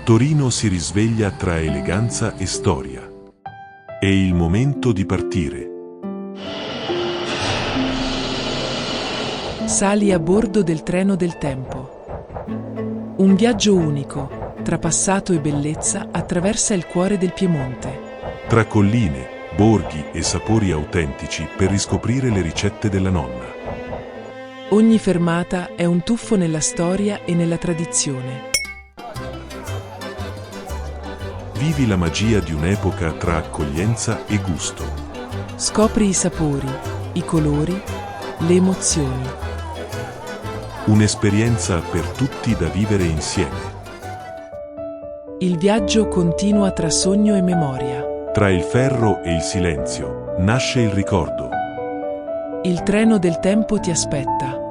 Torino si risveglia tra eleganza e storia. È il momento di partire. Sali a bordo del treno del tempo. Un viaggio unico, tra passato e bellezza, attraversa il cuore del Piemonte. Tra colline, borghi e sapori autentici per riscoprire le ricette della nonna. Ogni fermata è un tuffo nella storia e nella tradizione. Vivi la magia di un'epoca tra accoglienza e gusto. Scopri i sapori, i colori, le emozioni. Un'esperienza per tutti da vivere insieme. Il viaggio continua tra sogno e memoria. Tra il ferro e il silenzio nasce il ricordo. Il treno del tempo ti aspetta.